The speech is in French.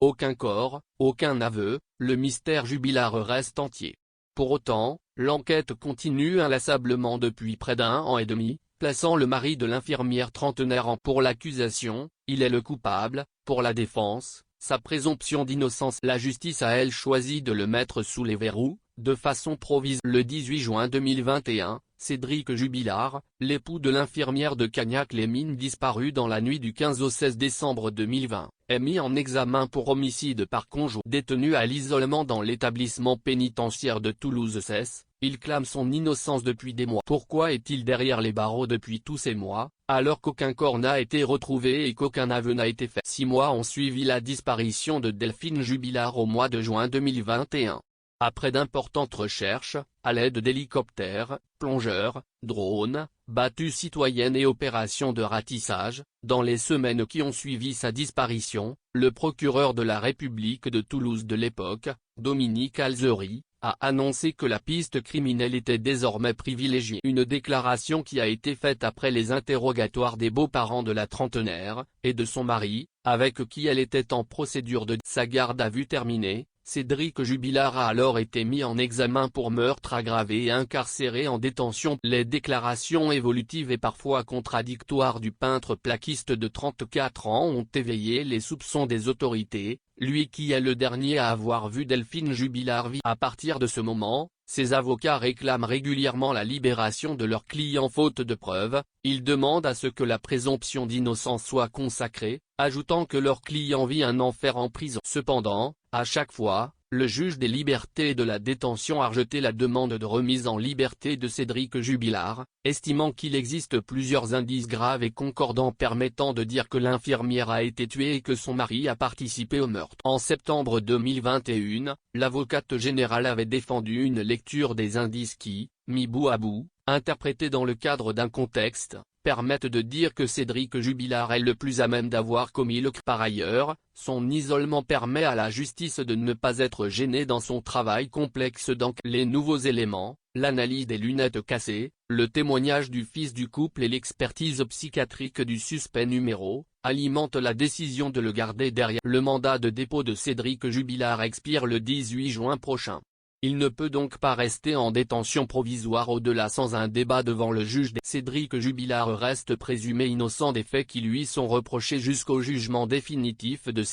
Aucun corps, aucun aveu, le mystère Jubilard reste entier. Pour autant, l'enquête continue inlassablement depuis près d'un an et demi, plaçant le mari de l'infirmière trentenaire en pour l'accusation, il est le coupable, pour la défense, sa présomption d'innocence. La justice a elle choisi de le mettre sous les verrous, de façon provisoire. Le 18 juin 2021, Cédric Jubilard, l'époux de l'infirmière de Cagnac-les-Mines disparue dans la nuit du 15 au 16 décembre 2020, est mis en examen pour homicide par conjoint. Détenu à l'isolement dans l'établissement pénitentiaire de Toulouse-Cesse, il clame son innocence depuis des mois. Pourquoi est-il derrière les barreaux depuis tous ces mois, alors qu'aucun corps n'a été retrouvé et qu'aucun aveu n'a été fait? 6 mois ont suivi la disparition de Delphine Jubilard au mois de juin 2021. Après d'importantes recherches, à l'aide d'hélicoptères, plongeurs, drones, battues citoyennes et opérations de ratissage, dans les semaines qui ont suivi sa disparition, le procureur de la République de Toulouse de l'époque, Dominique Alzeri, a annoncé que la piste criminelle était désormais privilégiée. Une déclaration qui a été faite après les interrogatoires des beaux-parents de la trentenaire, et de son mari, avec qui elle était en procédure de sa garde à vue terminée. Cédric Jubilard a alors été mis en examen pour meurtre aggravé et incarcéré en détention. Les déclarations évolutives et parfois contradictoires du peintre plaquiste de 34 ans ont éveillé les soupçons des autorités, lui qui est le dernier à avoir vu Delphine Jubilard vivre. À partir de ce moment, ses avocats réclament régulièrement la libération de leurs clients faute de preuves, ils demandent à ce que la présomption d'innocence soit consacrée, ajoutant que leur client vit un enfer en prison. Cependant, à chaque fois, le juge des libertés et de la détention a rejeté la demande de remise en liberté de Cédric Jubilard, estimant qu'il existe plusieurs indices graves et concordants permettant de dire que l'infirmière a été tuée et que son mari a participé au meurtre. En septembre 2021, l'avocate générale avait défendu une lecture des indices qui, mis bout à bout, interprétés dans le cadre d'un contexte, permettent de dire que Cédric Jubilard est le plus à même d'avoir commis le crime. Par ailleurs, son isolement permet à la justice de ne pas être gênée dans son travail complexe. Les nouveaux éléments, l'analyse des lunettes cassées, le témoignage du fils du couple et l'expertise psychiatrique du suspect alimentent la décision de le garder derrière. Le mandat de dépôt de Cédric Jubilard expire le 18 juin prochain. Il ne peut donc pas rester en détention provisoire au-delà sans un débat devant le juge. Cédric Jubilard reste présumé innocent des faits qui lui sont reprochés jusqu'au jugement définitif de